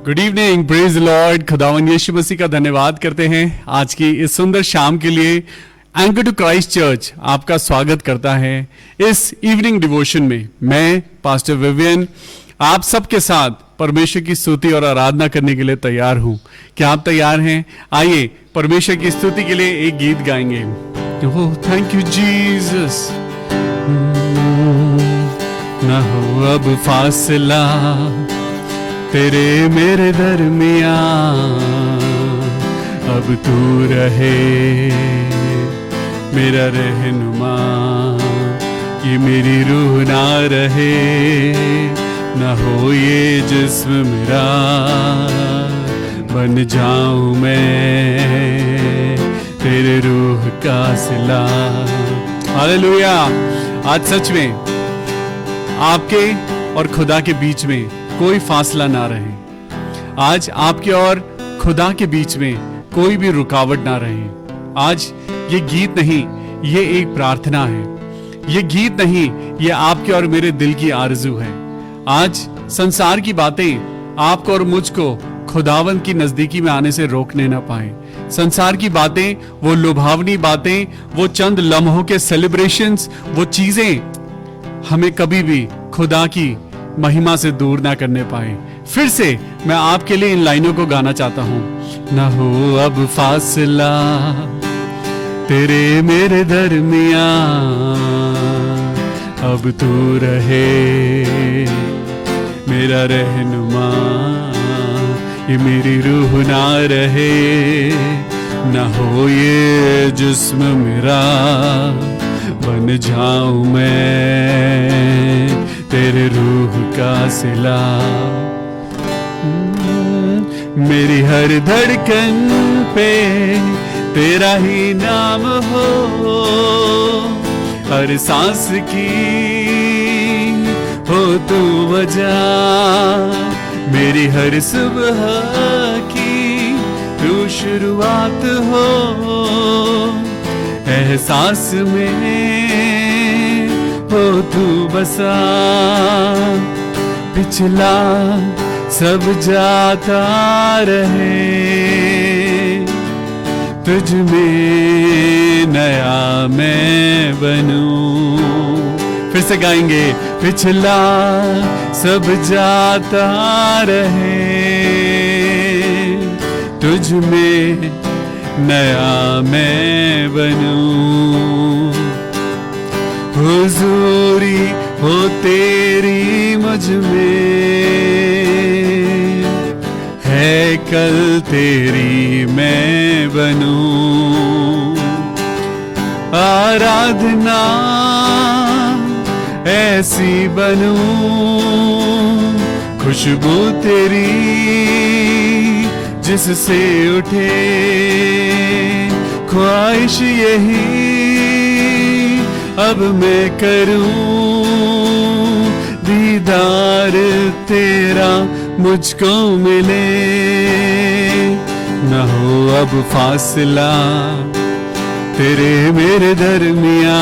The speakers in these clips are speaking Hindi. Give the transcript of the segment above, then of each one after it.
Good evening, praise Lord. खुदावन यीशु मसीह का धन्यवाद करते हैं आज की इस सुंदर शाम के लिए। एंकर टू क्राइस्ट चर्च आपका स्वागत करता है इस इवनिंग डिवोशन में। मैं पास्टर विवियन आप सबके साथ परमेश्वर की स्तुति और आराधना करने के लिए तैयार हूं। क्या आप तैयार हैं? आइए परमेश्वर की स्तुति के लिए एक गीत गाएंगे। Oh thank you Jesus. ना हो अब फासला तेरे मेरे दरमिया, अब तू रहे मेरा रहनुमा। ये मेरी रूह ना रहे, ना हो ये जिस्म मेरा, बन जाऊं मैं तेरे रूह का सिला। हालेलुया। आज सच में आपके और खुदा के बीच में कोई फासला ना रहे। आज आपके और खुदा के बीच में कोई भी रुकावट ना रहे। आज ये गीत नहीं, ये एक प्रार्थना है। ये गीत नहीं, ये आपके और मेरे दिल की आरज़ू है। आज संसार की बातें आपको और मुझको खुदावन की नजदीकी में आने से रोकने ना पाए। संसार की बातें, वो लुभावनी बातें, वो चंद लम्हों के सेलिब्रेशंस, वो चीजें हमें कभी भी खुदा की महिमा से दूर ना करने पाए। फिर से मैं आपके लिए इन लाइनों को गाना चाहता हूं। ना हो अब फासला तेरे मेरे दरमिया, अब तू रहे मेरा रहनुमा। ये मेरी रूह ना रहे, ना हो ये जिस्म मेरा, बन जाऊं मैं तेरे रूह का सिला। मेरी हर धड़कन पे तेरा ही नाम हो, हर सांस की हो तू वजह। मेरी हर सुबह की तू शुरुआत हो, एहसास में हो तू बसा। पिछला सब जाता रहे, तुझ में नया मैं बनूं। फिर से गाएंगे। पिछला सब जाता रहे, तुझ में नया मैं बनूं। हुजूरी हो तेरी मुझ में, है कल तेरी मैं बनूं। आराधना ऐसी बनूं, खुशबू तेरी जिससे उठे। ख्वाहिश यही अब मैं करूं, दीदार तेरा मुझको मिले। न हो अब फासला तेरे मेरे दरमिया,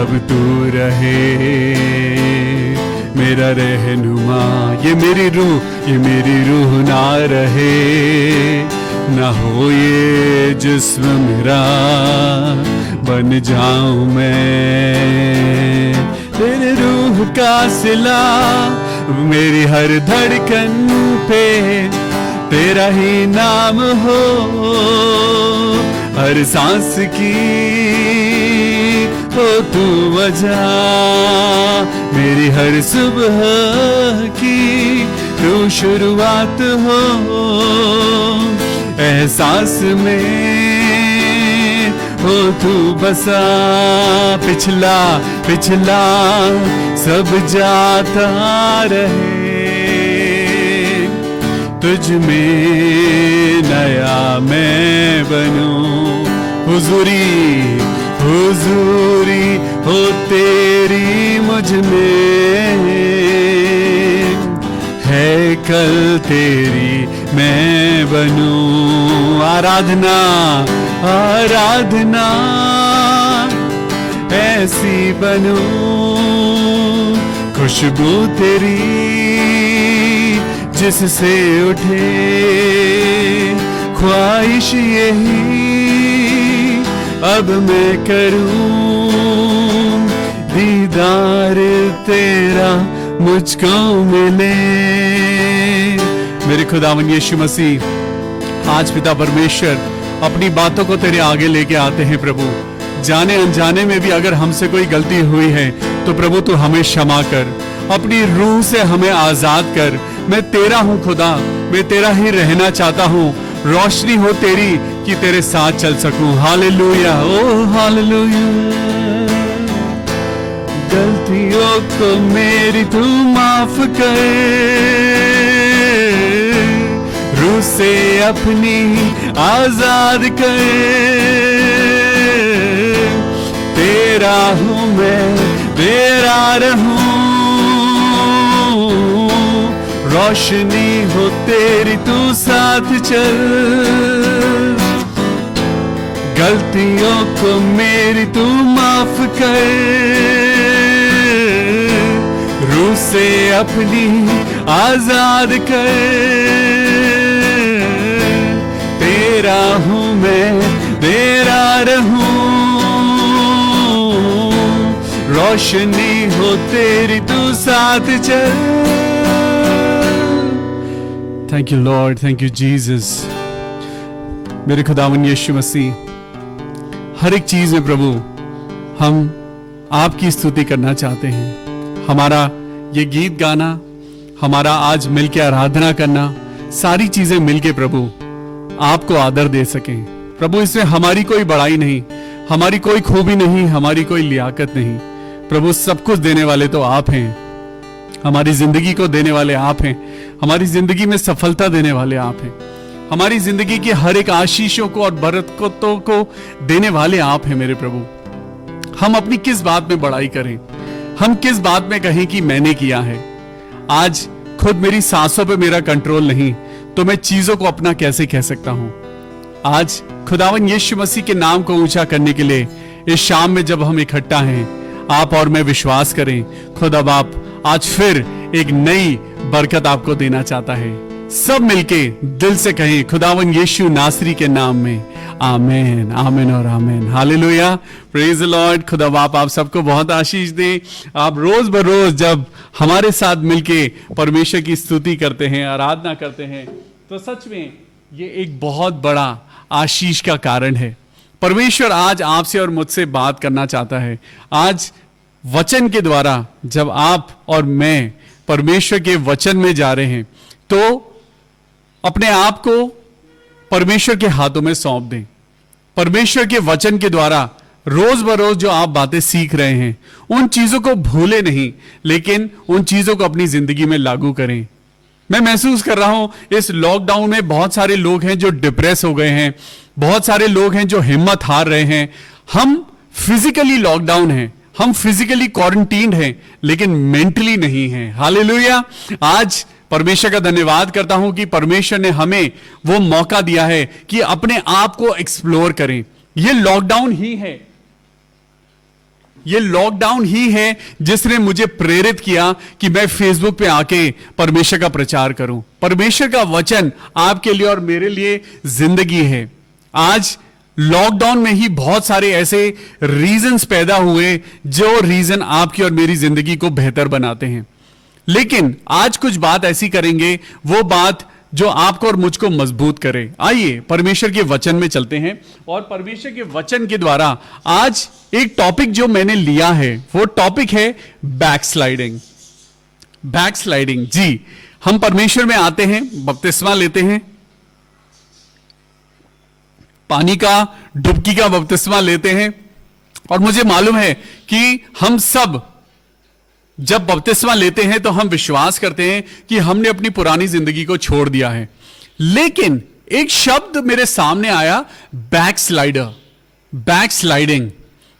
अब तू रहे मेरा रहनुमा। ये मेरी रूह ना रहे, ना हो ये जिस्म मेरा, बन जाऊं मैं तेरे रूह का सिला। मेरी हर धड़कन पे तेरा ही नाम हो, हर सांस की हो तू वजह। मेरी हर सुबह की तू शुरुआत हो, एहसास में हो तू बसा। पिछला सब जाता रहे, तुझ में नया मैं बनूं। हुजूरी हो तेरी मुझ में, है कल तेरी मैं बनूं। आराधना ऐसी बनूं, खुशबू तेरी जिससे उठे ख्वाहिश यही अब मैं करूं, दीदार तेरा मुझको मिले। मेरे खुदावन यीशु मसीह, आज पिता परमेश्वर अपनी बातों को तेरे आगे लेके आते हैं प्रभु। जाने अनजाने में भी अगर हमसे कोई गलती हुई है तो प्रभु तू हमें क्षमा कर, अपनी रूह से हमें आजाद कर। मैं तेरा हूं खुदा, मैं तेरा ही रहना चाहता हूं। रोशनी हो तेरी कि तेरे साथ चल सकूं। हालेलुया, ओ हालेलुया। गलतियों को मेरी तू माफ कर, रूह से अपनी आजाद कर। तेरा हूं मैं, तेरा रहूं, रोशनी हो तेरी तू साथ चल। गलतियों को मेरी तू माफ कर, रूह से अपनी आजाद कर। तेरा हूं मैं, तेरा रहूं, रोशनी हो तेरी तू साथ चल। Thank you Lord, thank you Jesus. मेरे खुदावन यीशु मसीह, हर एक चीज में प्रभु हम आपकी स्तुति करना चाहते हैं। हमारा ये गीत गाना, हमारा आज मिलके आराधना करना, सारी चीजें मिलके प्रभु आपको आदर दे सकें। प्रभु इसमें हमारी कोई बड़ाई नहीं, हमारी कोई खूबी नहीं, हमारी कोई लियाकत नहीं। प्रभु सब कुछ देने वाले तो आप हैं, हमारी जिंदगी को देने वाले आप हैं, हमारी जिंदगी में सफलता देने वाले आप हैं, हमारी जिंदगी की हर एक आशीषों को और बरकतों को देने वाले आप हैं मेरे प्रभु। हम अपनी किस बात में बड़ाई करें, हम किस बात में कहें कि मैंने किया है। आज खुद मेरी सांसों पे मेरा कंट्रोल नहीं तो मैं चीजों को अपना कैसे कह सकता हूं। आज खुदावन यीशु मसीह के नाम को ऊंचा करने के लिए इस शाम में जब हम इकट्ठा हैं, आप और मैं विश्वास करें खुदा बाप आज फिर एक नई बरकत आपको देना चाहता है। सब मिलके दिल से कहें खुदावन यीशु नासरी के नाम में आमेन, आमेन और amen. Hallelujah, praise the lord. खुदा बाप आप सबको बहुत आशीष दे। आप रोज बरोज जब हमारे साथ मिलके परमेश्वर की स्तुति करते हैं, आराधना करते हैं, तो सच में ये एक बहुत बड़ा आशीष का कारण है। परमेश्वर आज आपसे और मुझसे बात करना चाहता है। आज वचन के द्वारा जब आप और मैं परमेश्वर के वचन में जा रहे हैं तो अपने आप को परमेश्वर के हाथों में सौंप दें। परमेश्वर के वचन के द्वारा रोज बरोज जो आप बातें सीख रहे हैं उन चीजों को भूले नहीं, लेकिन उन चीजों को अपनी जिंदगी में लागू करें। मैं महसूस कर रहा हूं इस लॉकडाउन में बहुत सारे लोग हैं जो डिप्रेस हो गए हैं, बहुत सारे लोग हैं जो हिम्मत हार रहे हैं। हम फिजिकली लॉकडाउन हैं, हम फिजिकली क्वारंटीन्ड हैं, लेकिन मेंटली नहीं हैं। हालेलुया। आज परमेश्वर का धन्यवाद करता हूं कि परमेश्वर ने हमें वो मौका दिया है कि अपने आप को एक्सप्लोर करें। ये लॉकडाउन ही है, ये लॉकडाउन ही है जिसने मुझे प्रेरित किया कि मैं फेसबुक पे आके परमेश्वर का प्रचार करूं। परमेश्वर का वचन आपके लिए और मेरे लिए जिंदगी है। आज लॉकडाउन में ही बहुत सारे ऐसे रीजंस पैदा हुए जो रीजन आपकी और मेरी जिंदगी को बेहतर बनाते हैं। लेकिन आज कुछ बात ऐसी करेंगे, वो बात जो आपको और मुझको मजबूत करे। आइए परमेश्वर के वचन में चलते हैं और परमेश्वर के वचन के द्वारा आज एक टॉपिक जो मैंने लिया है वो टॉपिक है बैकस्लाइडिंग। बैकस्लाइडिंग, जी, हम परमेश्वर में आते हैं, बपतिस्मा लेते हैं, पानी का डुबकी का बपतिस्मा लेते हैं, और मुझे मालूम है कि हम सब जब बपतिस्मा लेते हैं तो हम विश्वास करते हैं कि हमने अपनी पुरानी जिंदगी को छोड़ दिया है। लेकिन एक शब्द मेरे सामने आया, बैकस्लाइडर, बैकस्लाइडिंग।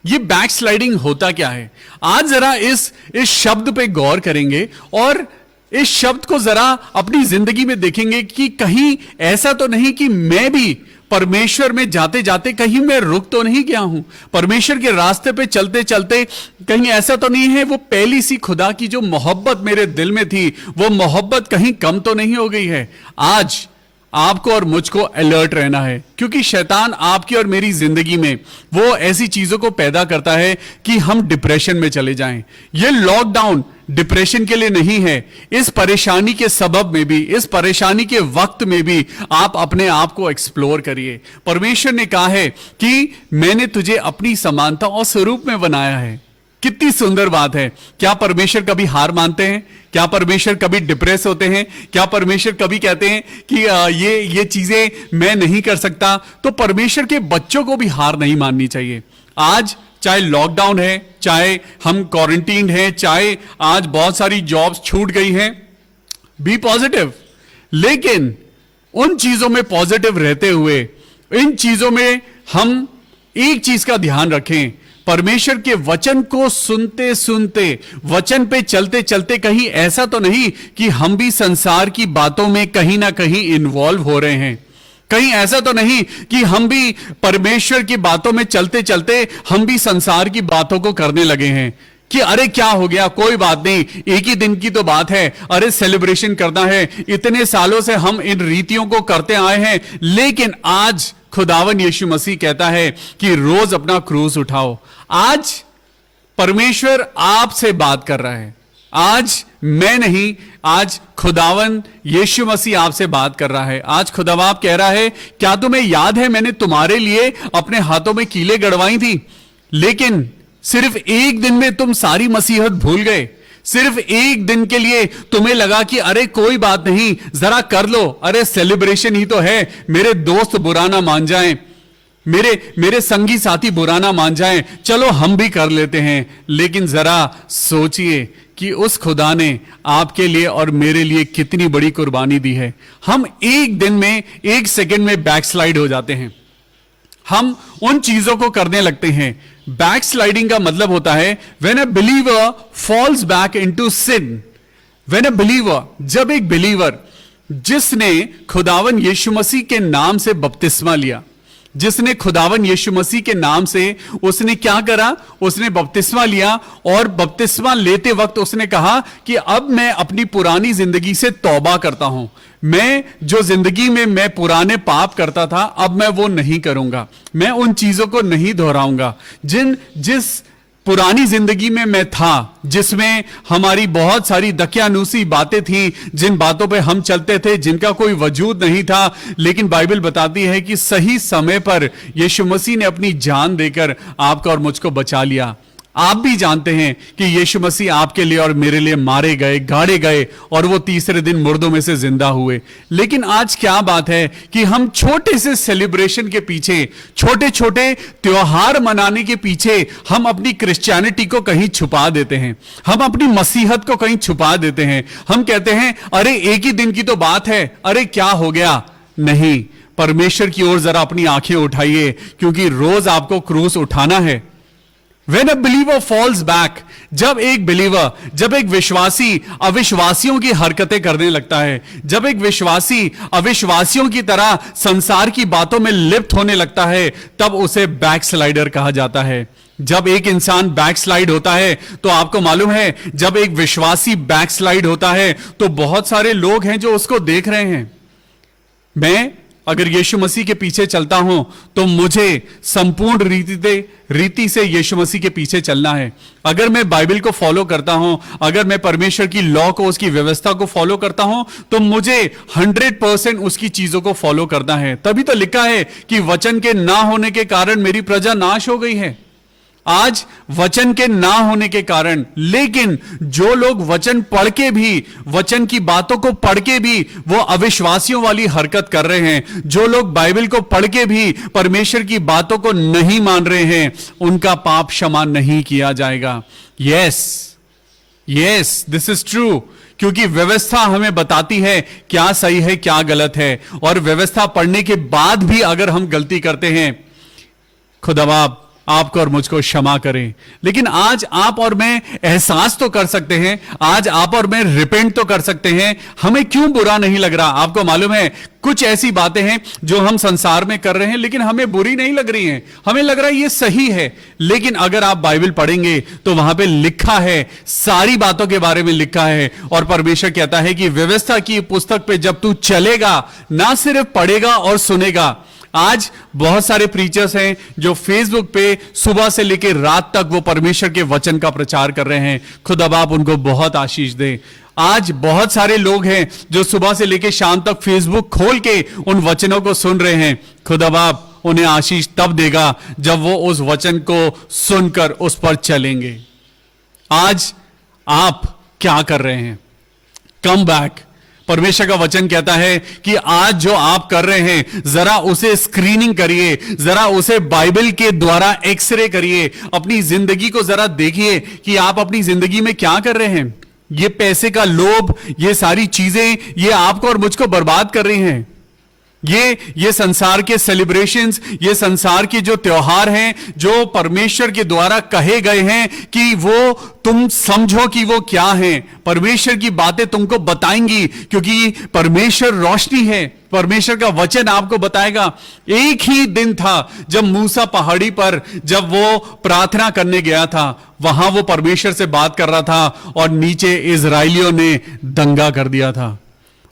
ये बैकस्लाइडिंग होता क्या है? आज जरा इस शब्द पे गौर करेंगे और इस शब्द को जरा अपनी जिंदगी में देखेंगे कि कहीं ऐसा तो नहीं कि मैं भी परमेश्वर में जाते जाते कहीं मैं रुक तो नहीं गया हूं, परमेश्वर के रास्ते पे चलते चलते कहीं ऐसा तो नहीं है वो पहली सी खुदा की जो मोहब्बत मेरे दिल में थी वो मोहब्बत कहीं कम तो नहीं हो गई है। आज आपको और मुझको अलर्ट रहना है, क्योंकि शैतान आपकी और मेरी जिंदगी में वो ऐसी चीजों को पैदा करता है कि हम डिप्रेशन में चले जाएं। ये लॉकडाउन डिप्रेशन के लिए नहीं है। इस परेशानी के सबब में भी, इस परेशानी के वक्त में भी आप अपने आप को एक्सप्लोर करिए। परमेश्वर ने कहा है कि मैंने तुझे अपनी समानता और स्वरूप में बनाया है। कितनी सुंदर बात है। क्या परमेश्वर कभी हार मानते हैं? क्या परमेश्वर कभी डिप्रेस होते हैं? क्या परमेश्वर कभी कहते हैं कि ये चीजें मैं नहीं कर सकता? तो परमेश्वर के बच्चों को भी हार नहीं माननी चाहिए। आज चाहे लॉकडाउन है, चाहे हम क्वारंटीन हैं, चाहे आज बहुत सारी जॉब्स छूट गई हैं, बी पॉजिटिव। लेकिन उन चीजों में पॉजिटिव रहते हुए इन चीजों में हम एक चीज का ध्यान रखें, परमेश्वर के वचन को सुनते सुनते, वचन पे चलते चलते कहीं ऐसा तो नहीं कि हम भी संसार की बातों में कहीं ना कहीं इन्वॉल्व हो रहे हैं। कहीं ऐसा तो नहीं कि हम भी परमेश्वर की बातों में चलते चलते हम भी संसार की बातों को करने लगे हैं कि अरे क्या हो गया, कोई बात नहीं, एक ही दिन की तो बात है, अरे सेलिब्रेशन करना है, इतने सालों से हम इन रीतियों को करते आए हैं। लेकिन आज खुदावन यीशु मसीह कहता है कि रोज अपना क्रूस उठाओ। आज परमेश्वर आपसे बात कर रहा है। आज मैं नहीं, आज खुदावन यीशु मसीह आपसे बात कर रहा है। आज खुदाबाप कह रहा है, क्या तुम्हें याद है मैंने तुम्हारे लिए अपने हाथों में कीलें गड़वाई थी, लेकिन सिर्फ एक दिन में तुम सारी मसीहत भूल गए। सिर्फ एक दिन के लिए तुम्हें लगा कि अरे कोई बात नहीं, जरा कर लो, अरे सेलिब्रेशन ही तो है, मेरे दोस्त बुरा ना मान जाएं, मेरे संगी साथी बुरा ना मान जाएं, चलो हम भी कर लेते हैं। लेकिन जरा सोचिए कि उस खुदा ने आपके लिए और मेरे लिए कितनी बड़ी कुर्बानी दी है। हम एक दिन में, एक सेकंड में बैकस्लाइड हो जाते हैं, हम उन चीजों को करने लगते हैं। बैकस्लाइडिंग का मतलब होता है when a believer falls back into sin. When a believer, जब एक बिलीवर जिसने खुदावन यीशु मसीह के नाम से बपतिस्मा लिया, जिसने खुदावन यीशु मसीह के नाम से उसने क्या करा, उसने बपतिस्मा लिया, और बपतिस्मा लेते वक्त उसने कहा कि अब मैं अपनी पुरानी जिंदगी से तौबा करता हूं। मैं जो जिंदगी में मैं पुराने पाप करता था अब मैं वो नहीं करूंगा, मैं उन चीजों को नहीं दोहराऊंगा जिस पुरानी जिंदगी में मैं था, जिसमें हमारी बहुत सारी दकियानूसी बातें थी, जिन बातों पे हम चलते थे, जिनका कोई वजूद नहीं था। लेकिन बाइबल बताती है कि सही समय पर यीशु मसीह ने अपनी जान देकर आपको और मुझको बचा लिया। आप भी जानते हैं कि यीशु मसीह आपके लिए और मेरे लिए मारे गए, गाड़े गए, और वो तीसरे दिन मुर्दों में से जिंदा हुए। लेकिन आज क्या बात है कि हम छोटे से सेलिब्रेशन के पीछे, छोटे छोटे त्योहार मनाने के पीछे हम अपनी क्रिश्चियनिटी को कहीं छुपा देते हैं, हम अपनी मसीहत को कहीं छुपा देते हैं। हम कहते हैं अरे एक ही दिन की तो बात है, अरे क्या हो गया। नहीं, परमेश्वर की ओर जरा अपनी आंखें उठाइए, क्योंकि रोज आपको क्रूस उठाना है। When a believer falls back, जब एक बिलीवर, जब एक विश्वासी अविश्वासियों की हरकतें करने लगता है, जब एक विश्वासी अविश्वासियों की तरह संसार की बातों में लिप्त होने लगता है, तब उसे बैकस्लाइडर कहा जाता है। जब एक इंसान बैकस्लाइड होता है, तो आपको मालूम है, जब एक विश्वासी बैकस्लाइड होता है तो बहुत सारे लोग हैं जो उसको देख रहे हैं। मैं अगर यीशु मसीह के पीछे चलता हूं तो मुझे संपूर्ण रीति से यीशु मसीह के पीछे चलना है। अगर मैं बाइबल को फॉलो करता हूं, अगर मैं परमेश्वर की लॉ को, उसकी व्यवस्था को फॉलो करता हूं, तो मुझे 100% उसकी चीजों को फॉलो करना है। तभी तो लिखा है कि वचन के ना होने के कारण मेरी प्रजा नाश हो गई है। आज वचन के ना होने के कारण, लेकिन जो लोग वचन पढ़ के भी, वचन की बातों को पढ़ के भी वो अविश्वासियों वाली हरकत कर रहे हैं, जो लोग बाइबल को पढ़ के भी परमेश्वर की बातों को नहीं मान रहे हैं, उनका पाप क्षमा नहीं किया जाएगा। Yes, this is true. क्योंकि व्यवस्था हमें बताती है क्या सही है, क्या गलत है, और व्यवस्था पढ़ने के बाद भी अगर हम गलती करते हैं, खुदाबाप आपको और मुझको क्षमा करें। लेकिन आज आप और मैं एहसास तो कर सकते हैं, आज आप और मैं रिपेंट तो कर सकते हैं। हमें क्यों बुरा नहीं लग रहा? आपको मालूम है कुछ ऐसी बातें हैं जो हम संसार में कर रहे हैं लेकिन हमें बुरी नहीं लग रही हैं, हमें लग रहा है ये सही है। लेकिन अगर आप बाइबल पढ़ेंगे तो वहां पे लिखा है, सारी बातों के बारे में लिखा है। और परमेश्वर कहता है कि व्यवस्था की पुस्तक पे जब तू चलेगा, ना सिर्फ पढ़ेगा और सुनेगा। आज बहुत सारे प्रीचर्स हैं जो फेसबुक पे सुबह से लेकर रात तक वो परमेश्वर के वचन का प्रचार कर रहे हैं। खुदा बाप उनको बहुत आशीष दे। आज बहुत सारे लोग हैं जो सुबह से लेकर शाम तक फेसबुक खोल के उन वचनों को सुन रहे हैं। खुदा बाप उन्हें आशीष तब देगा जब वो उस वचन को सुनकर उस पर चलेंगे। आज आप क्या कर रहे हैं? Come back. परमेश्वर का वचन कहता है कि आज जो आप कर रहे हैं जरा उसे स्क्रीनिंग करिए, जरा उसे बाइबल के द्वारा एक्सरे करिए। अपनी जिंदगी को जरा देखिए कि आप अपनी जिंदगी में क्या कर रहे हैं। ये पैसे का लोभ, ये सारी चीजें, ये आपको और मुझको बर्बाद कर रही हैं। ये संसार के सेलिब्रेशंस, ये संसार के जो त्योहार हैं, जो परमेश्वर के द्वारा कहे गए हैं कि वो तुम समझो कि वो क्या हैं। परमेश्वर की बातें तुमको बताएंगी, क्योंकि परमेश्वर रोशनी है। परमेश्वर का वचन आपको बताएगा। एक ही दिन था जब मूसा पहाड़ी पर जब वो प्रार्थना करने गया था, वहां वो परमेश्वर से बात कर रहा था और नीचे इजराइलियों ने दंगा कर दिया था।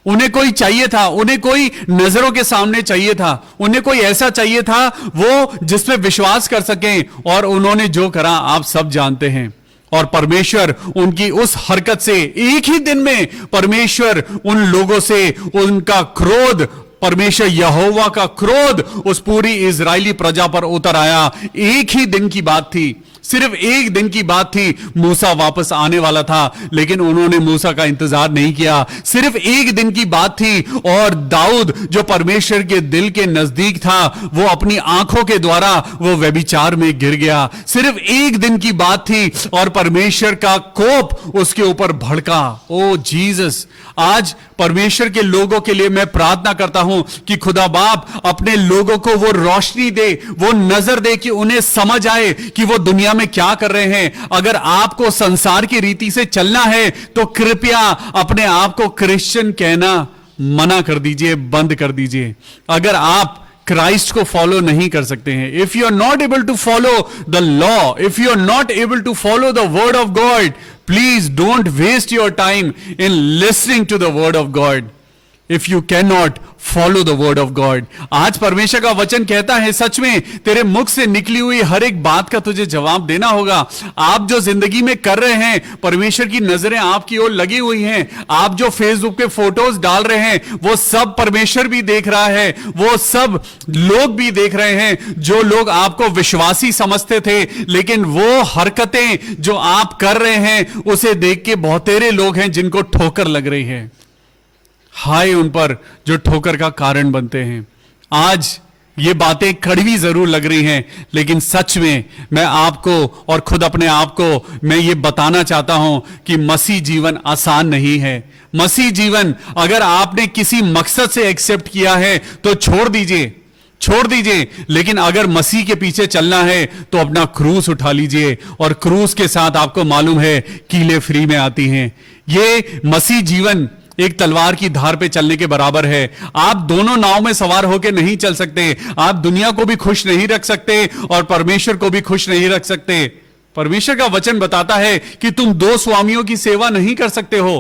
उन्हें कोई चाहिए था, उन्हें कोई नजरों के सामने चाहिए था, उन्हें कोई ऐसा चाहिए था वो जिसमें विश्वास कर सकें। और उन्होंने जो करा आप सब जानते हैं। और परमेश्वर उनकी उस हरकत से एक ही दिन में परमेश्वर उन लोगों से उनका क्रोध, परमेश्वर यहोवा का क्रोध उस पूरी इजरायली प्रजा पर उतर आया। एक ही दिन की बात थी, सिर्फ एक दिन की बात थी। मूसा वापस आने वाला था लेकिन उन्होंने मूसा का इंतजार नहीं किया। सिर्फ एक दिन की बात थी और दाऊद जो परमेश्वर के दिल के नजदीक था, वो अपनी आंखों के द्वारा वो व्यभिचार में गिर गया। सिर्फ एक दिन की बात थी और परमेश्वर का कोप उसके ऊपर भड़का। ओ जीसस, आज परमेश्वर के लोगों के लिए मैं प्रार्थना करता हूं कि खुदा बाप अपने लोगों को वो रोशनी दे, वो नजर दे कि उन्हें समझ आए कि वो दुनिया में क्या कर रहे हैं। अगर आपको संसार की रीति से चलना है तो कृपया अपने आप को क्रिश्चियन कहना मना कर दीजिए, बंद कर दीजिए। अगर आप क्राइस्ट को फॉलो नहीं कर सकते हैं, if you are not able to follow the law, if you are not able to follow the word of God, please don't waste your time in listening to the word of God if you can not follow the word of God. आज परमेश्वर का वचन कहता है सच में तेरे मुख से निकली हुई हर एक बात का तुझे जवाब देना होगा। आप जो जिंदगी में कर रहे हैं, परमेश्वर की नजरें आपकी ओर लगी हुई हैं। आप जो फेसबुक पे फोटोज डाल रहे हैं वो सब परमेश्वर भी देख रहा है, वो सब लोग भी देख रहे हैं। जो लोग आपको विश्वासी समझते थे, लेकिन वो हरकतें जो आप कर रहे हैं उसे देख के बहुतेरे लोग हैं जिनको ठोकर लग रही है। हाय उन पर जो ठोकर का कारण बनते हैं। आज ये बातें कड़वी जरूर लग रही हैं, लेकिन सच में मैं आपको और खुद अपने आप को मैं ये बताना चाहता हूं कि मसीह जीवन आसान नहीं है। मसीह जीवन अगर आपने किसी मकसद से एक्सेप्ट किया है तो छोड़ दीजिए। लेकिन अगर मसीह के पीछे चलना है तो अपना क्रूस उठा लीजिए, और क्रूस के साथ आपको मालूम है कीलें फ्री में आती हैं। ये मसीह जीवन एक तलवार की धार पे चलने के बराबर है। आप दोनों नाव में सवार होकर नहीं चल सकते। आप दुनिया को भी खुश नहीं रख सकते और परमेश्वर को भी खुश नहीं रख सकते। परमेश्वर का वचन बताता है कि तुम दो स्वामियों की सेवा नहीं कर सकते हो।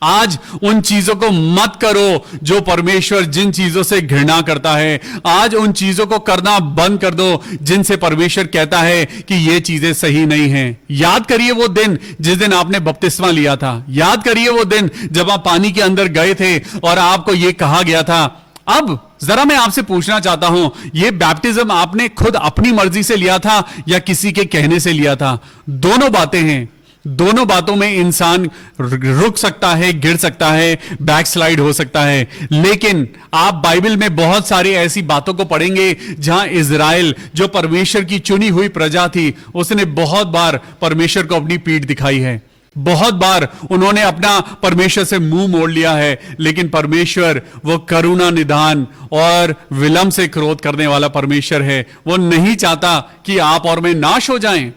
आज उन चीजों को मत करो जो परमेश्वर जिन चीजों से घृणा करता है। आज उन चीजों को करना बंद कर दो जिनसे परमेश्वर कहता है कि ये चीजें सही नहीं हैं। याद करिए वो दिन जिस दिन आपने बपतिस्मा लिया था। याद करिए वो दिन जब आप पानी के अंदर गए थे और आपको ये कहा गया था। अब जरा मैं आपसे पूछना चाहता हूं, ये बैप्टिज्म आपने खुद अपनी मर्जी से लिया था या किसी के कहने से लिया था? दोनों बातें हैं। दोनों बातों में इंसान रुक सकता है, गिर सकता है, बैकस्लाइड हो सकता है। लेकिन आप बाइबल में बहुत सारी ऐसी बातों को पढ़ेंगे जहां इजराइल जो परमेश्वर की चुनी हुई प्रजा थी, उसने बहुत बार परमेश्वर को अपनी पीठ दिखाई है। बहुत बार उन्होंने अपना परमेश्वर से मुंह मोड़ लिया है, लेकिन परमेश्वर वो करुणा निदान और विलंब से क्रोध करने वाला परमेश्वर है। वो नहीं चाहता कि आप और मैं नाश हो जाएं,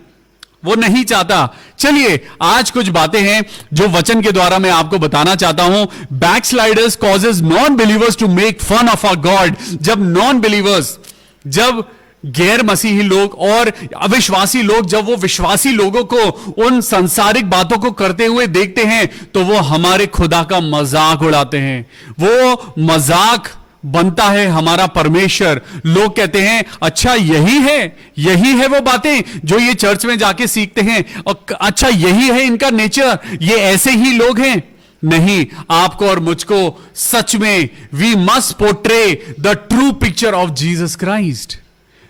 वो नहीं चाहता। चलिए आज कुछ बातें हैं जो वचन के द्वारा मैं आपको बताना चाहता हूं। Backsliders causes non believers to make fun of our God. जब नॉन बिलीवर्स, जब गैर मसीही लोग और अविश्वासी लोग, जब वो विश्वासी लोगों को उन सांसारिक बातों को करते हुए देखते हैं तो वो हमारे खुदा का मजाक उड़ाते हैं। वो मजाक बनता है हमारा परमेश्वर। लोग कहते हैं अच्छा यही है वो बातें जो ये चर्च में जाके सीखते हैं, और अच्छा यही है इनका नेचर, ये ऐसे ही लोग हैं। नहीं, आपको और मुझको सच में we must portray the true picture of Jesus Christ.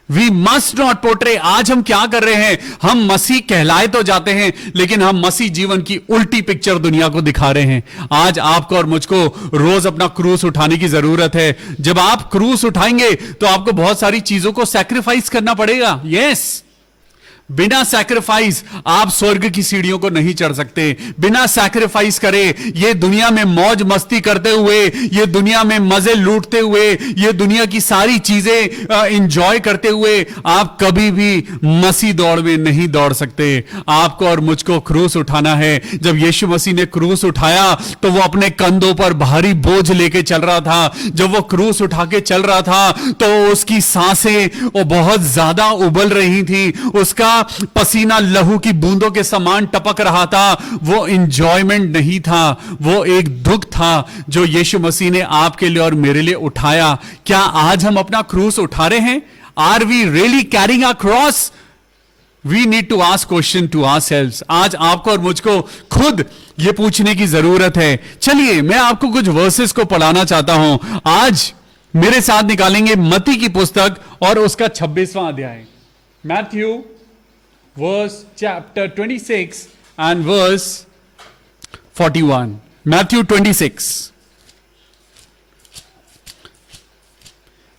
We must not portray. आज हम क्या कर रहे हैं, हम मसीह कहलाए तो जाते हैं, लेकिन हम मसीह जीवन की उल्टी पिक्चर दुनिया को दिखा रहे हैं। आज आपको और मुझको रोज अपना क्रूस उठाने की जरूरत है। जब आप क्रूस उठाएंगे तो आपको बहुत सारी चीजों को सैक्रिफाइस करना पड़ेगा। यस, बिना सैक्रिफाइस आप स्वर्ग की सीढ़ियों को नहीं चढ़ सकते। बिना सैक्रिफाइस करे, ये दुनिया में मौज मस्ती करते हुए, ये दुनिया में मजे लूटते हुए, ये दुनिया की सारी चीजें एंजॉय करते हुए आप कभी भी मसीह दौड़ में नहीं दौड़ सकते। आपको और मुझको क्रूस उठाना है। जब यीशु मसीह ने क्रूस उठाया तो वो अपने कंधों पर भारी बोझ लेके चल रहा था। जब वो क्रूस उठा के चल रहा था तो उसकी सांसें वो बहुत ज्यादा उबल रही थी, उसका पसीना लहू की बूंदों के समान टपक रहा था। वो एंजॉयमेंट नहीं था, वो एक दुख था जो यीशु मसीह ने आपके लिए और मेरे लिए उठाया। क्या आज हम अपना क्रूस उठा रहे हैं? Are we really carrying a cross? We need to ask question to ourselves. आज आपको और मुझको खुद ये पूछने की जरूरत है। चलिए मैं आपको कुछ वर्सेस को पढ़ाना चाहता हूं। आज मेरे साथ निकालेंगे मत्ती की पुस्तक और उसका 26वां अध्याय, Matthew verse chapter 26 and verse 41. Matthew 26.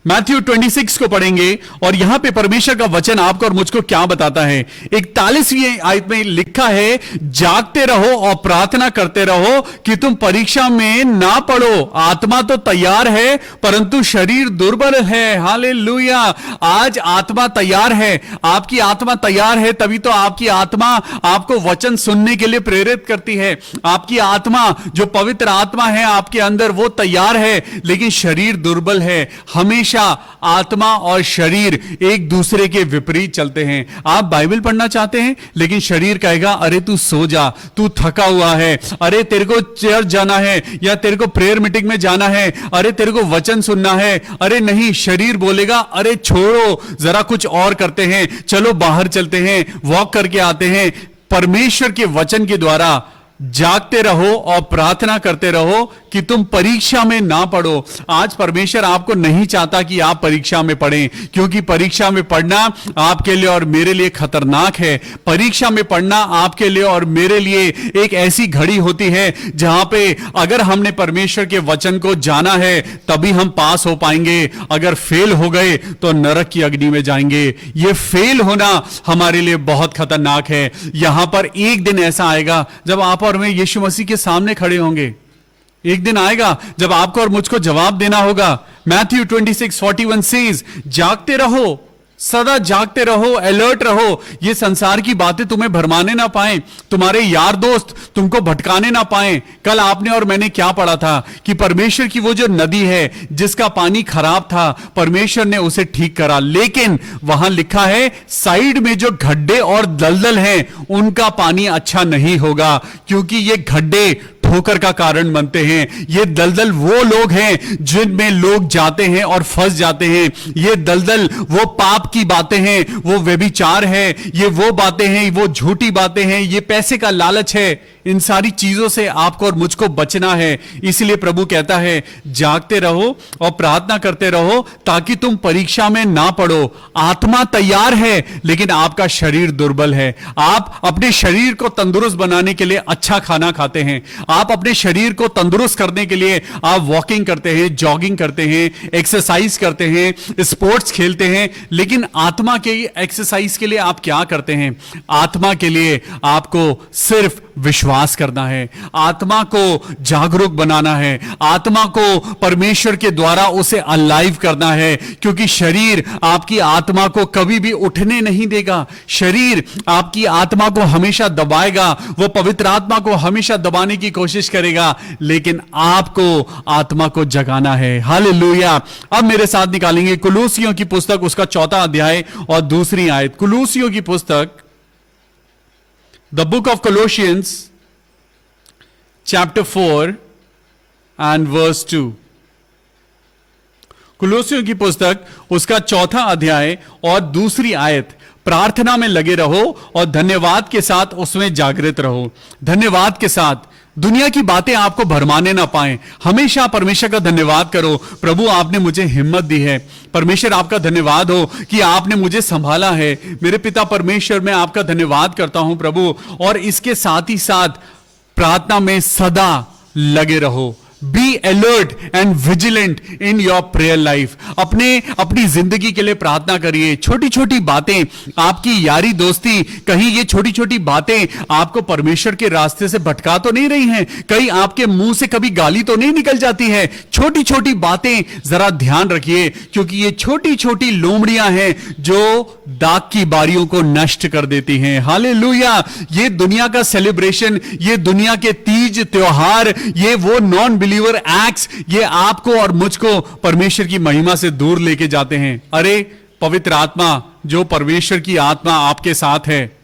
Matthew 26 को पढ़ेंगे और यहां पे परमेश्वर का वचन आपको और मुझको क्या बताता है। 41वीं आयत में लिखा है, जागते रहो और प्रार्थना करते रहो कि तुम परीक्षा में ना पड़ो। आत्मा तो तैयार है परंतु शरीर दुर्बल है। हालेलुया। आज आत्मा तैयार है, आपकी आत्मा तैयार है, तभी तो आपकी आत्मा आपको वचन सुनने के लिए प्रेरित करती है। आपकी आत्मा, जो पवित्र आत्मा है आपके अंदर, वो तैयार है, लेकिन शरीर दुर्बल है। हमेशा आत्मा और शरीर एक दूसरे के विपरीत चलते हैं। आप बाइबल पढ़ना चाहते हैं लेकिन शरीर कहेगा अरे तू सो जा, तू थका हुआ है, अरे तेरे को चर्च जाना है या तेरे को प्रेयर मीटिंग में जाना है, अरे तेरे को वचन सुनना है। अरे नहीं, शरीर बोलेगा अरे छोड़ो, जरा कुछ और करते हैं, चलो बाहर चलते हैं, वॉक करके आते हैं। परमेश्वर के वचन के द्वारा जागते रहो और प्रार्थना करते रहो कि तुम परीक्षा में ना पड़ो। आज परमेश्वर आपको नहीं चाहता कि आप परीक्षा में पढ़ें, क्योंकि परीक्षा में पढ़ना आपके लिए और मेरे लिए खतरनाक है। परीक्षा में पढ़ना आपके लिए और मेरे लिए एक ऐसी घड़ी होती है जहां पे अगर हमने परमेश्वर के वचन को जाना है तभी हम पास हो पाएंगे। अगर फेल हो गए तो नरक की अग्नि में जाएंगे। ये फेल होना हमारे लिए बहुत खतरनाक है। यहां पर एक दिन ऐसा आएगा जब आप और मैं यीशु मसीह के सामने खड़े होंगे। एक दिन आएगा जब आपको और मुझको जवाब देना होगा। मैथ्यू 26:41 सेज, जागते रहो, सदा जागते रहो, अलर्ट रहो। ये संसार की बातें तुम्हें भरमाने ना पाए, तुम्हारे यार दोस्त तुमको भटकाने ना पाए। कल आपने और मैंने क्या पढ़ा था कि परमेश्वर की वो जो नदी है जिसका पानी खराब था, परमेश्वर ने उसे ठीक करा, लेकिन वहां लिखा है साइड में जो गड्ढे और दलदल हैं उनका पानी अच्छा नहीं होगा, क्योंकि ये गड्ढे ठोकर का कारण बनते हैं। ये दलदल वो लोग हैं जिनमें लोग जाते हैं और फंस जाते हैं। ये दलदल वो पाप की बातें हैं, वो व्यभिचार है, ये वो बातें हैं, वो झूठी बातें हैं, ये पैसे का लालच है। इन सारी चीजों से आपको और मुझको बचना है। इसलिए प्रभु कहता है जागते रहो और प्रार्थना करते रहो ताकि तुम परीक्षा में ना पड़ो। आत्मा तैयार है लेकिन आपका शरीर दुर्बल है। आप अपने शरीर को तंदुरुस्त बनाने के लिए अच्छा खाना खाते हैं, आप अपने शरीर को तंदुरुस्त करने के लिए आप वॉकिंग करते हैं, जॉगिंग करते हैं, एक्सरसाइज करते हैं, स्पोर्ट्स खेलते हैं, लेकिन आत्मा के एक्सरसाइज के लिए आप क्या करते हैं? आत्मा के लिए आपको सिर्फ विश्वास करना है, आत्मा को जागरूक बनाना है, आत्मा को परमेश्वर के द्वारा उसे अलाइव करना है, क्योंकि शरीर आपकी आत्मा को कभी भी उठने नहीं देगा। शरीर आपकी आत्मा को हमेशा दबाएगा, वो पवित्र आत्मा को हमेशा दबाने की कोशिश करेगा, लेकिन आपको आत्मा को जगाना है। हालेलुया। अब मेरे साथ निकालेंगे कुलूसियों की पुस्तक, उसका 4 अध्याय और दूसरी आयत। कुलूसियों की पुस्तक, The book of Colossians, chapter 4 and verse 2. कुलूसियों की पुस्तक, उसका 4 अध्याय और दूसरी आयत। प्रार्थना में लगे रहो और धन्यवाद के साथ उसमें जागृत रहो। धन्यवाद के साथ, दुनिया की बातें आपको भरमाने ना पाएं, हमेशा परमेश्वर का धन्यवाद करो। प्रभु, आपने मुझे हिम्मत दी है। परमेश्वर, आपका धन्यवाद हो कि आपने मुझे संभाला है। मेरे पिता परमेश्वर, मैं आपका धन्यवाद करता हूं प्रभु। और इसके साथ ही साथ प्रार्थना में सदा लगे रहो। Be alert and vigilant in your prayer life. अपनी जिंदगी के लिए प्रार्थना करिए। छोटी छोटी बातें, आपकी यारी दोस्ती, कहीं ये छोटी छोटी बातें आपको परमेश्वर के रास्ते से भटका तो नहीं रही हैं? कहीं आपके मुंह से कभी गाली तो नहीं निकल जाती है? छोटी छोटी बातें जरा ध्यान रखिए, क्योंकि ये छोटी छोटी लोमड़ियां हैं जो दाग की बारियों को नष्ट कर देती हैं। हालेलुया। ये दुनिया का सेलिब्रेशन, ये दुनिया के तीज त्योहार, ये वो नॉन बिलीवर एक्ट्स, ये आपको और मुझको परमेश्वर की महिमा से दूर लेके जाते हैं। अरे पवित्र आत्मा, जो परमेश्वर की आत्मा आपके साथ है,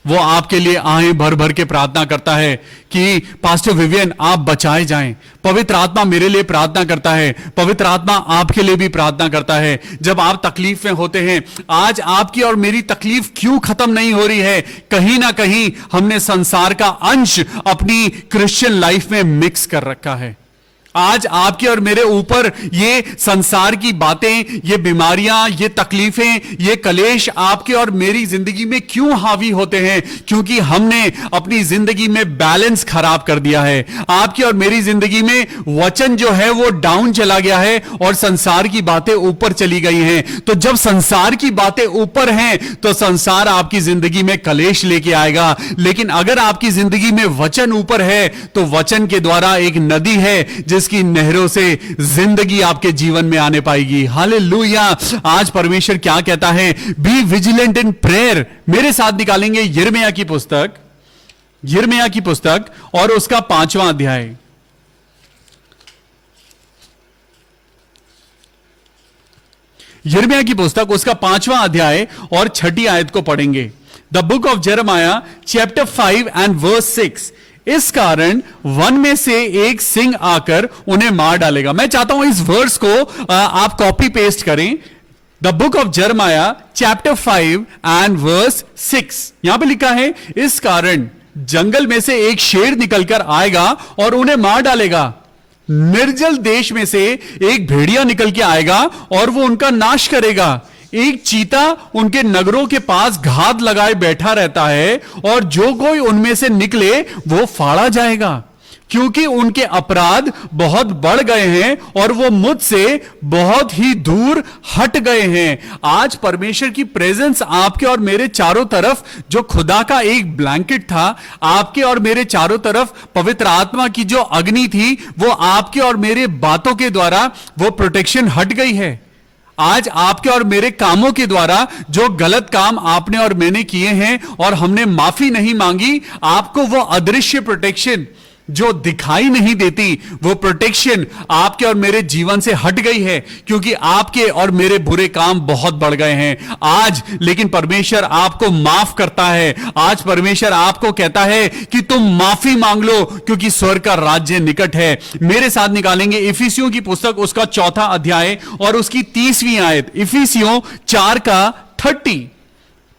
वो आपके लिए आएं भर भर के प्रार्थना करता है कि पास्टर विवियन, आप बचाए जाएं। पवित्र आत्मा मेरे लिए प्रार्थना करता है, पवित्र आत्मा आपके लिए भी प्रार्थना करता है। जब आप तकलीफ में होते हैं, आज आपकी और मेरी तकलीफ क्यों खत्म नहीं हो रही है? कहीं ना कहीं हमने संसार का अंश अपनी क्रिश्चियन लाइफ में मिक्स कर रखा है। आज आपके और मेरे ऊपर ये संसार की बातें, ये बीमारियां, ये तकलीफें, ये कलेश आपके और मेरी जिंदगी में क्यों हावी होते हैं? क्योंकि हमने अपनी जिंदगी में बैलेंस खराब कर दिया है। आपकी और मेरी जिंदगी में वचन जो है वो डाउन चला गया है और संसार की बातें ऊपर चली गई हैं। तो जब संसार की बातें ऊपर हैं तो संसार आपकी जिंदगी में कलेश लेके आएगा, लेकिन अगर आपकी जिंदगी में वचन ऊपर है तो वचन के द्वारा एक नदी है जिसकी नहरों से जिंदगी आपके जीवन में आने पाएगी। हालेलुया। आज परमेश्वर क्या कहता है? Be vigilant in prayer. मेरे साथ निकालेंगे यिर्मयाह की पुस्तक, यिर्मयाह की पुस्तक और उसका 5वां अध्याय। यिर्मयाह की पुस्तक, उसका 5वां अध्याय और 6ठी आयत को पढ़ेंगे। The book of Jeremiah, chapter 5 and verse 6। इस कारण वन में से एक सिंह आकर उन्हें मार डालेगा। मैं चाहता हूं इस वर्स को आप कॉपी पेस्ट करें। The book of Jeremiah, chapter 5 and verse 6। यहां पे लिखा है, इस कारण जंगल में से एक शेर निकलकर आएगा और उन्हें मार डालेगा। निर्जल देश में से एक भेड़िया निकल के आएगा और वो उनका नाश करेगा। एक चीता उनके नगरों के पास घात लगाए बैठा रहता है और जो कोई उनमें से निकले वो फाड़ा जाएगा, क्योंकि उनके अपराध बहुत बढ़ गए हैं और वो मुझसे बहुत ही दूर हट गए हैं। आज परमेश्वर की प्रेजेंस आपके और मेरे चारों तरफ, जो खुदा का एक ब्लैंकेट था, आपके और मेरे चारों तरफ पवित्र आत्मा की जो अग्नि थी, वो आपके और मेरे बातों के द्वारा वो प्रोटेक्शन हट गई है। आज आपके और मेरे कामों के द्वारा जो गलत काम आपने और मैंने किए हैं और हमने माफी नहीं मांगी, आपको वो अदृश्य प्रोटेक्शन जो दिखाई नहीं देती, वो प्रोटेक्शन आपके और मेरे जीवन से हट गई है, क्योंकि आपके और मेरे बुरे काम बहुत बढ़ गए हैं आज। लेकिन परमेश्वर आपको माफ करता है। आज परमेश्वर आपको कहता है कि तुम माफी मांग लो, क्योंकि स्वर्ग का राज्य निकट है। मेरे साथ निकालेंगे इफिसियों की पुस्तक, उसका 4था अध्याय और उसकी 30वीं आयत। इफिसियों 4 का 30।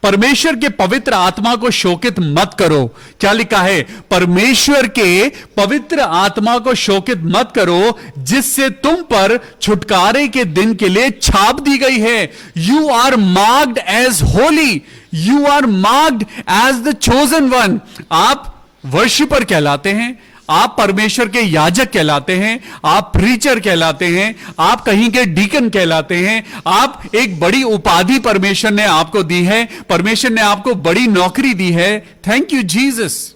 परमेश्वर के पवित्र आत्मा को शोकित मत करो। क्या लिखा है? परमेश्वर के पवित्र आत्मा को शोकित मत करो, जिससे तुम पर छुटकारे के दिन के लिए छाप दी गई है। You are marked as holy, you are marked as the chosen one. आप वर्शिपर कहलाते हैं, आप परमेश्वर के याजक कहलाते हैं, आप प्रीचर कहलाते हैं, आप कहीं के डीकन कहलाते हैं। आप एक बड़ी उपाधि परमेश्वर ने आपको दी है, परमेश्वर ने आपको बड़ी नौकरी दी है। Thank you Jesus.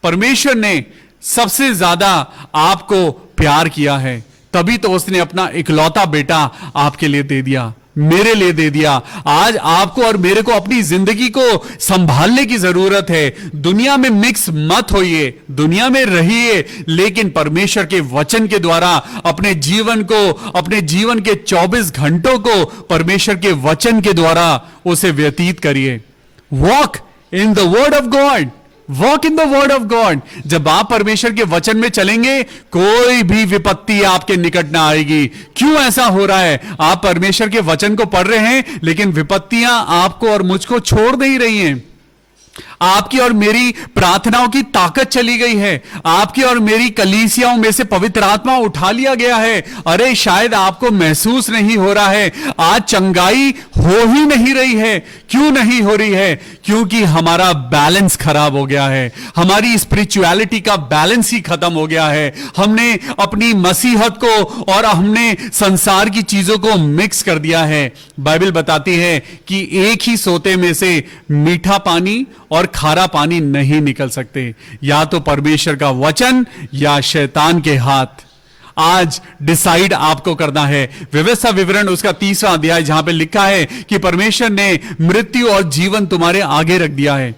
परमेश्वर ने सबसे ज्यादा आपको प्यार किया है, तभी तो उसने अपना इकलौता बेटा आपके लिए दे दिया, मेरे लिए दे दिया। आज आपको और मेरे को अपनी जिंदगी को संभालने की जरूरत है। दुनिया में मिक्स मत होइए, दुनिया में रहिए, लेकिन परमेश्वर के वचन के द्वारा अपने जीवन को, अपने जीवन के 24 घंटों को परमेश्वर के वचन के द्वारा उसे व्यतीत करिए। Walk in the word of God, walk in the word of God. जब आप परमेश्वर के वचन में चलेंगे, कोई भी विपत्ति आपके निकट ना आएगी। क्यों ऐसा हो रहा है? आप परमेश्वर के वचन को पढ़ रहे हैं, लेकिन विपत्तियां आपको और मुझको छोड़ नहीं रही हैं। आपकी और मेरी प्रार्थनाओं की ताकत चली गई है, आपकी और मेरी कलीसियाओं में से पवित्र आत्मा उठा लिया गया है। अरे शायद आपको महसूस नहीं हो रहा है, आज चंगाई हो ही नहीं रही है। क्यों नहीं हो रही है? क्योंकि हमारा बैलेंस खराब हो गया है, हमारी स्पिरिचुअलिटी का बैलेंस ही खत्म हो गया है। हमने अपनी मसीहत को और हमने संसार की चीजों को मिक्स कर दिया है। बाइबल बताती है कि एक ही सोते में से मीठा पानी और खारा पानी नहीं निकल सकते, या तो परमेश्वर का वचन या शैतान के हाथ। आज डिसाइड आपको करना है। व्यवस्था विवरण उसका 3वां अध्याय, जहां पे लिखा है कि परमेश्वर ने मृत्यु और जीवन तुम्हारे आगे रख दिया है।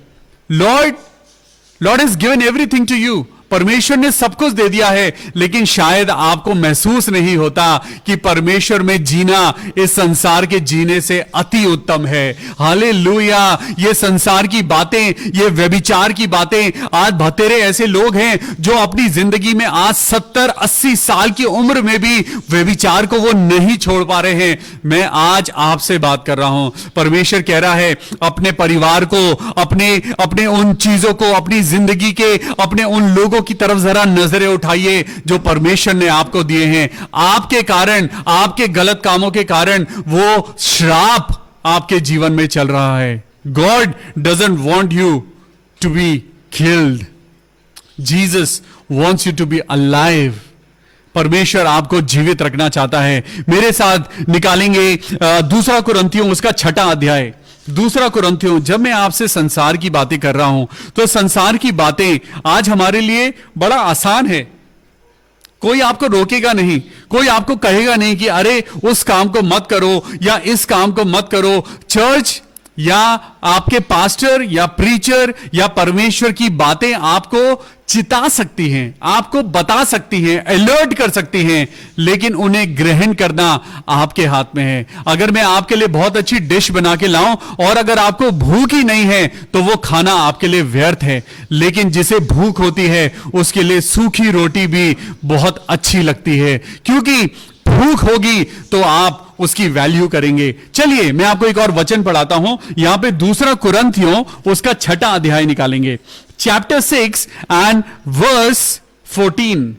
Lord has given everything to you. परमेश्वर ने सब कुछ दे दिया है, लेकिन शायद आपको महसूस नहीं होता कि परमेश्वर में जीना इस संसार के जीने से अति उत्तम है। हालेलुया। ये संसार की बातें, ये व्यभिचार की बातें, आज बतेरे ऐसे लोग हैं जो अपनी जिंदगी में आज 70-80 साल की उम्र में भी व्यभिचार को वो नहीं छोड़ पा रहे हैं। मैं आज आपसे बात कर रहा हूं, परमेश्वर कह रहा है अपने परिवार को, अपने उन चीजों को, अपनी जिंदगी के अपने उन लोगों की तरफ जरा नजरें उठाइए जो परमेश्वर ने आपको दिए हैं। आपके कारण, आपके गलत कामों के कारण वो श्राप आपके जीवन में चल रहा है। God doesn't want you to be killed, Jesus wants you to be alive. परमेश्वर आपको जीवित रखना चाहता है। मेरे साथ निकालेंगे 2 कुरिन्थियों उसका 6वां अध्याय। 2 कुरिन्थियों, जब मैं आपसे संसार की बातें कर रहा हूं तो संसार की बातें आज हमारे लिए बड़ा आसान है। कोई आपको रोकेगा नहीं, कोई आपको कहेगा नहीं कि अरे उस काम को मत करो या इस काम को मत करो। चर्च या आपके पास्टर या प्रीचर या परमेश्वर की बातें आपको चिता सकती हैं, आपको बता सकती हैं, अलर्ट कर सकती हैं, लेकिन उन्हें ग्रहण करना आपके हाथ में है। अगर मैं आपके लिए बहुत अच्छी डिश बना के लाऊं और अगर आपको भूख ही नहीं है तो वो खाना आपके लिए व्यर्थ है। लेकिन जिसे भूख होती है उसके लिए सूखी रोटी भी बहुत अच्छी लगती है, क्योंकि भूख होगी तो आप उसकी वैल्यू करेंगे। चलिए मैं आपको एक और वचन पढ़ाता हूं। यहां पे 2 कुरिन्थियों उसका 6वां अध्याय निकालेंगे, चैप्टर 6 एंड वर्स 14।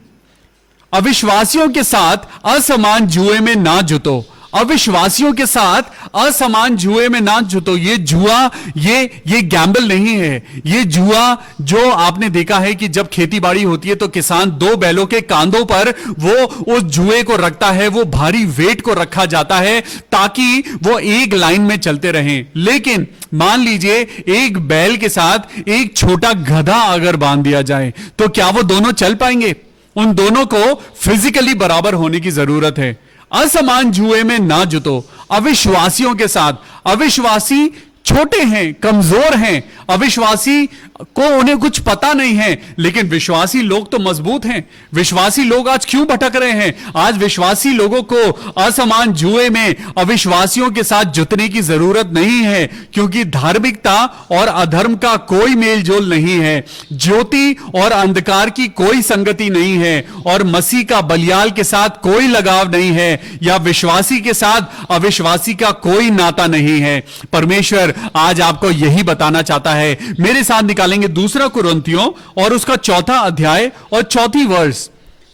अविश्वासियों के साथ असमान जुए में ना जुतो, अविश्वासियों के साथ असमान जुए में ना जुतो। ये जुआ, ये गैम्बल नहीं है। ये जुआ जो आपने देखा है कि जब खेती बाड़ी होती है तो किसान 2 बैलों के कांधों पर वो उस जुए को रखता है, वो भारी वेट को रखा जाता है ताकि वो एक लाइन में चलते रहें। लेकिन मान लीजिए एक बैल के साथ एक छोटा गधा अगर बांध दिया जाए तो क्या वो दोनों चल पाएंगे? उन दोनों को फिजिकली बराबर होने की जरूरत है। असमान जुए में ना जुतो अविश्वासियों के साथ। अविश्वासी छोटे हैं, कमजोर हैं, अविश्वासी को उन्हें कुछ पता नहीं है, लेकिन विश्वासी लोग तो मजबूत हैं। विश्वासी लोग आज क्यों भटक रहे हैं? आज विश्वासी लोगों को असमान जुए में अविश्वासियों के साथ जुटने की जरूरत नहीं है, क्योंकि धार्मिकता और अधर्म का कोई मेल जोल नहीं है, ज्योति और अंधकार की कोई संगति नहीं है, और मसीह का बलियाल के साथ कोई लगाव नहीं है, या विश्वासी के साथ अविश्वासी का कोई नाता नहीं है। परमेश्वर आज आपको यही बताना चाहता है। मेरे साथ निकालेंगे 2 कुरिन्थियों और उसका 4वां अध्याय और 4वीं verse.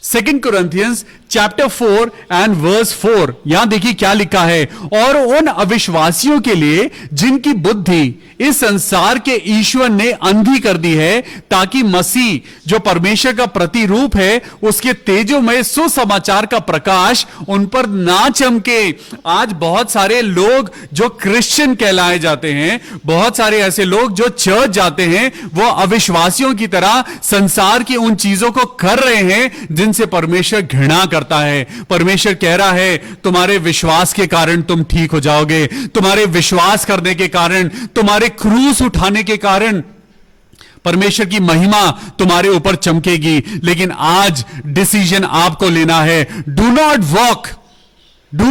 2 Corinthians chapter 4 and verse 4, यहां देखिए क्या लिखा है। और उन अविश्वासियों के लिए जिनकी बुद्धि इस संसार के ईश्वर ने अंधी कर दी है, ताकि मसीह जो परमेश्वर का प्रतिरूप है उसके तेजोमय सुसमाचार का प्रकाश उन पर ना चमके। आज बहुत सारे लोग जो क्रिश्चियन कहलाए जाते हैं, बहुत सारे ऐसे लोग जो चर्च जाते हैं, वो अविश्वासियों की तरह संसार की उन चीजों को कर रहे हैं जिनसे परमेश्वर घृणा करता है। परमेश्वर कह रहा है तुम्हारे विश्वास के कारण तुम ठीक हो जाओगे, तुम्हारे विश्वास करने के कारण, तुम्हारे क्रूस उठाने के कारण परमेश्वर की महिमा तुम्हारे ऊपर चमकेगी। लेकिन आज डिसीजन आपको लेना है। Do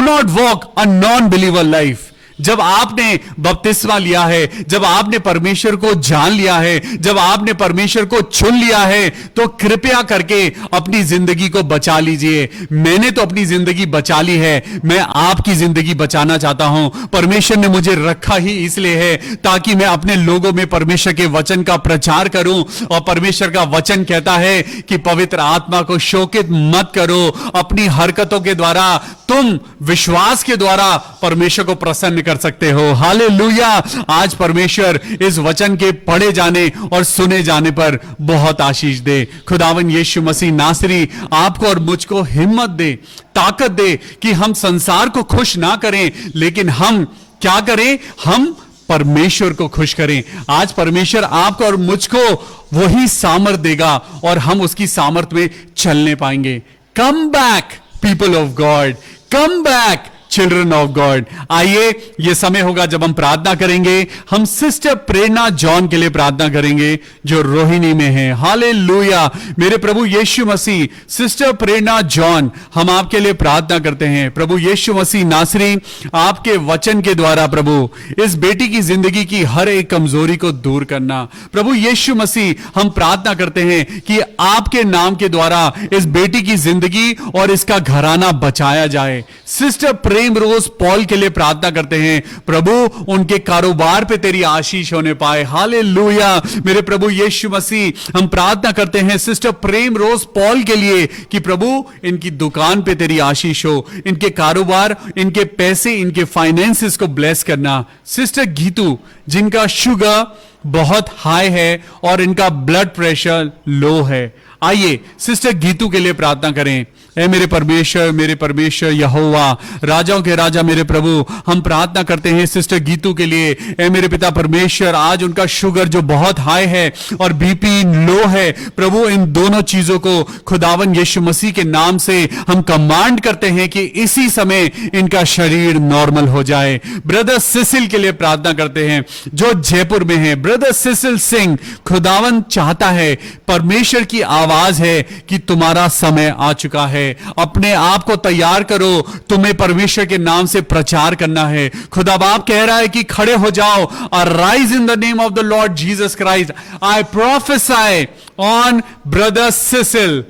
not walk a non believer life. जब आपने बपतिस्मा लिया है, जब आपने परमेश्वर को जान लिया है, जब आपने परमेश्वर को चुन लिया है, तो कृपया करके अपनी जिंदगी को बचा लीजिए। मैंने तो अपनी जिंदगी बचा ली है, मैं आपकी जिंदगी बचाना चाहता हूं। परमेश्वर ने मुझे रखा ही इसलिए है ताकि मैं अपने लोगों में परमेश्वर के वचन का प्रचार करूं। और परमेश्वर का वचन कहता है कि पवित्र आत्मा को शोकित मत करो। अपनी हरकतों के द्वारा तुम विश्वास के द्वारा परमेश्वर को प्रसन्न कर सकते हो। हालेलुया। आज परमेश्वर इस वचन के पढ़े जाने और सुने जाने पर बहुत आशीष दे। खुदावन यीशु मसीह नासरी आपको और मुझको हिम्मत दे, ताकत दे कि हम संसार को खुश ना करें, लेकिन हम क्या करें? हम परमेश्वर को खुश करें। आज परमेश्वर आपको और मुझको वही सामर्थ देगा और हम उसकी सामर्थ में चलने पाएंगे। Come back people of God, come back children of God. आइए, यह समय होगा जब हम प्रार्थना करेंगे। हम सिस्टर प्रेरणा जॉन के लिए प्रार्थना करेंगे जो रोहिणी में है। हालेलुया। मेरे प्रभु यीशु मसीह, सिस्टर प्रेरणा जॉन, हम आपके लिए प्रार्थना करते हैं। प्रभु यीशु मसीह नासरी, आपके वचन के द्वारा प्रभु इस बेटी की जिंदगी की हर एक कमजोरी को दूर करना। प्रभु यीशु मसीह, हम प्रार्थना करते हैं कि आपके नाम के द्वारा इस बेटी की जिंदगी और इसका घराना बचाया जाए। सिस्टर प्रेम रोज पॉल के लिए प्रार्थना करते हैं, प्रभु उनके कारोबार पे तेरी आशीष होने पाए। हालेलुया। मेरे प्रभु यीशु मसीह, हम प्रार्थना करते हैं सिस्टर प्रेम रोज पॉल के लिए कि प्रभु इनकी दुकान पे तेरी आशीष हो, इनके कारोबार, इनके पैसे, इनके फाइनेंसेस को ब्लेस करना। सिस्टर गीतू, जिनका शुगर बहुत हाई है और इनका ब्लड प्रेशर लो है, आइए सिस्टर गीतू के लिए प्रार्थना करें। ऐ मेरे परमेश्वर यहोवा, राजाओं के राजा मेरे प्रभु, हम प्रार्थना करते हैं सिस्टर गीतू के लिए। ऐ मेरे पिता परमेश्वर, आज उनका शुगर जो बहुत हाई है और बीपी लो है, प्रभु इन दोनों चीजों को खुदावन यीशु मसीह के नाम से हम कमांड करते हैं कि इसी समय इनका शरीर नॉर्मल हो जाए। ब्रदर सिसिल के लिए प्रार्थना करते हैं जो जयपुर में है। ब्रदर सिसिल सिंह, खुदावन चाहता है, परमेश्वर की आवाज है कि तुम्हारा समय आ चुका है, अपने आप को तैयार करो, तुम्हें परमेश्वर के नाम से प्रचार करना है। खुदा बाप कह रहा है कि खड़े हो जाओ, arise in the name of the Lord Jesus Christ. I prophesy on brother Cecil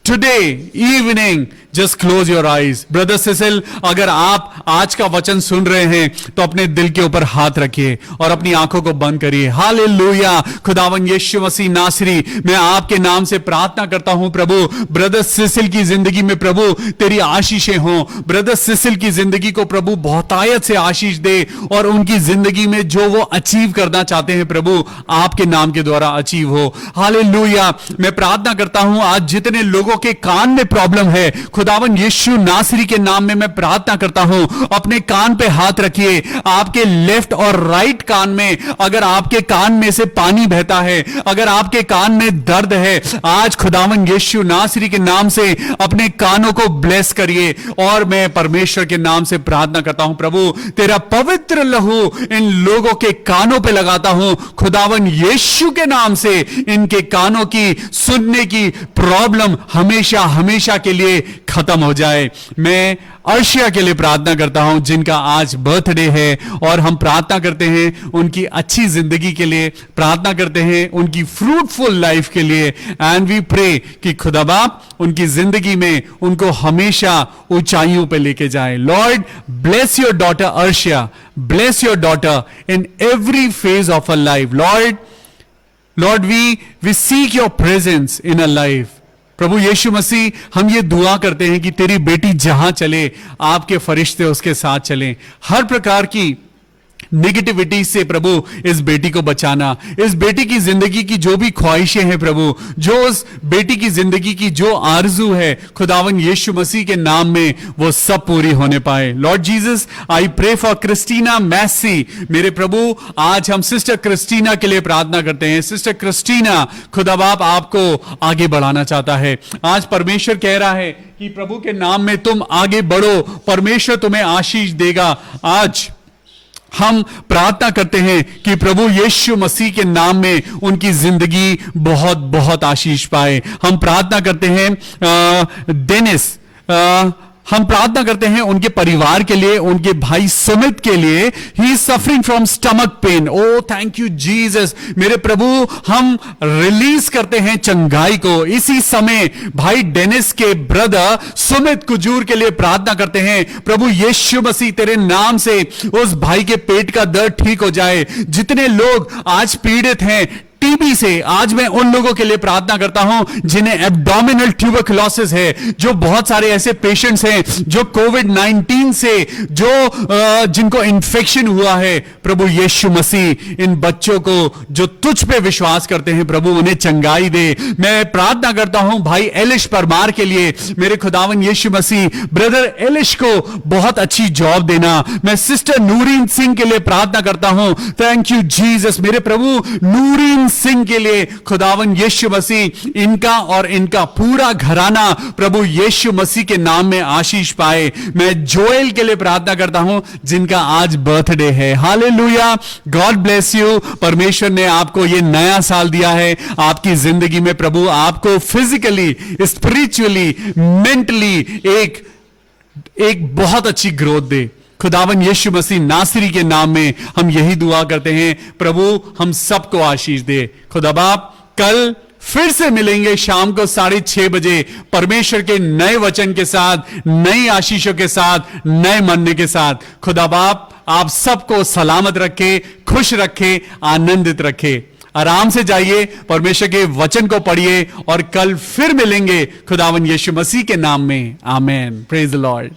today evening, just close your eyes. Brother Cecil, अगर आप आज का वचन सुन रहे हैं तो अपने दिल के ऊपर हाथ रखिए और अपनी आंखों को बंद करिए। हालेलुया। खुदावन यीशु मसीह नासरी, मैं आपके नाम से प्रार्थना करता हूं प्रभु, ब्रदर सिसिल की जिंदगी में प्रभु तेरी आशीषें हों। ब्रदर सिसिल की जिंदगी को प्रभु बहुतायत से आशीष दे और उनकी जिंदगी में जो वो अचीव करना चाहते हैं प्रभु आपके नाम के द्वारा अचीव हो। हालेलुया। मैं प्रार्थना करता हूं आज जितने लोगों के कान में प्रॉब्लम है, खुदावन यीशु नासरी के नाम में मैं प्रार्थना करता हूं, अपने कान पे हाथ रखिए। आपके लेफ्ट और राइट कान में अगर आपके कान में से पानी बहता है, अगर आपके कान में दर्द है, आज खुदावन यीशु नासरी के नाम से अपने कानों को ब्लेस करिए। और मैं परमेश्वर के नाम से प्रार्थना करता हूं प्रभु, तेरा पवित्र लहू इन लोगों के कानों पे लगाता हूं। खुदावन यीशु के नाम से इनके कानों की सुनने की प्रॉब्लम हमेशा हमेशा के लिए खत्म हो जाए। मैं अर्शिया के लिए प्रार्थना करता हूं जिनका आज बर्थडे है, और हम प्रार्थना करते हैं उनकी अच्छी जिंदगी के लिए, प्रार्थना करते हैं उनकी फ्रूटफुल लाइफ के लिए। एंड वी प्रे कि खुदा बाप उनकी जिंदगी में उनको हमेशा ऊंचाइयों पे लेके जाए। Lord bless your daughter Arshia, bless your daughter in every phase of a life. Lord, we seek your presence in our life. प्रभु यीशु मसीह, हम ये दुआ करते हैं कि तेरी बेटी जहां चले आपके फरिश्ते उसके साथ चलें। हर प्रकार की नेगेटिविटी से प्रभु इस बेटी को बचाना, इस बेटी की जिंदगी की जो भी ख्वाहिशें हैं प्रभु, जो उस बेटी की जिंदगी की जो आरजू है, खुदावन यीशु मसीह के नाम में वो सब पूरी होने पाए। Lord Jesus, I pray for Christina Massey. मेरे प्रभु, आज हम सिस्टर क्रिस्टीना के लिए प्रार्थना करते हैं। सिस्टर क्रिस्टीना, खुदा बाप आपको आगे बढ़ाना चाहता है। आज परमेश्वर कह रहा है कि प्रभु के नाम में तुम आगे बढ़ो, परमेश्वर तुम्हें आशीष देगा। आज हम प्रार्थना करते हैं कि प्रभु यीशु मसीह के नाम में उनकी जिंदगी बहुत बहुत आशीष पाए। हम प्रार्थना करते हैं डेनिस, हम प्रार्थना करते हैं उनके परिवार के लिए, उनके भाई सुमित के लिए। He is suffering from stomach pain. Oh thank you Jesus. मेरे प्रभु, हम रिलीज करते हैं चंगाई को इसी समय। भाई डेनिस के ब्रदर सुमित कुजूर के लिए प्रार्थना करते हैं। प्रभु यीशु मसीह तेरे नाम से उस भाई के पेट का दर्द ठीक हो जाए। जितने लोग आज पीड़ित हैं टीबी से, आज मैं उन लोगों के लिए प्रार्थना करता हूं जिन्हें एब्डोमिनल ट्यूबरकुलोसिस है, जो बहुत सारे ऐसे पेशेंट्स हैं जो कोविड-19 से जिनको इन्फेक्शन हुआ है। प्रभु यीशु मसीह इन बच्चों को जो तुझ पे विश्वास करते हैं प्रभु उन्हें चंगाई दे। मैं प्रार्थना करता हूं भाई एलिश परमार के लिए। मेरे खुदावन यीशु मसीह ब्रदर एलिश को बहुत अच्छी जॉब देना। मैं सिस्टर नूरीन सिंह के लिए प्रार्थना करता हूं। Thank you Jesus. मेरे प्रभु नूरीन सिंह के लिए खुदावन यीशु मसीह, इनका और इनका पूरा घराना प्रभु यीशु मसीह के नाम में आशीष पाए। मैं जोएल के लिए प्रार्थना करता हूं जिनका आज बर्थडे है। Hallelujah, God bless you. परमेश्वर ने आपको ये नया साल दिया है। आपकी जिंदगी में प्रभु आपको फिजिकली, स्पिरिचुअली, मेंटली एक बहुत अच्छी ग्रोथ दे। खुदावन यीशु मसीह नासरी के नाम में हम यही दुआ करते हैं। प्रभु हम सबको आशीष दे। खुदा बाप, कल फिर से मिलेंगे शाम को 6:30 बजे परमेश्वर के नए वचन के साथ, नई आशीषों के साथ, नए मरने के साथ। खुदा बाप आप सबको सलामत रखे, खुश रखे, आनंदित रखे। आराम से जाइए, परमेश्वर के वचन को पढ़िए और कल फिर मिलेंगे खुदावन यीशु मसीह के नाम में। आमेन। Praise the Lord.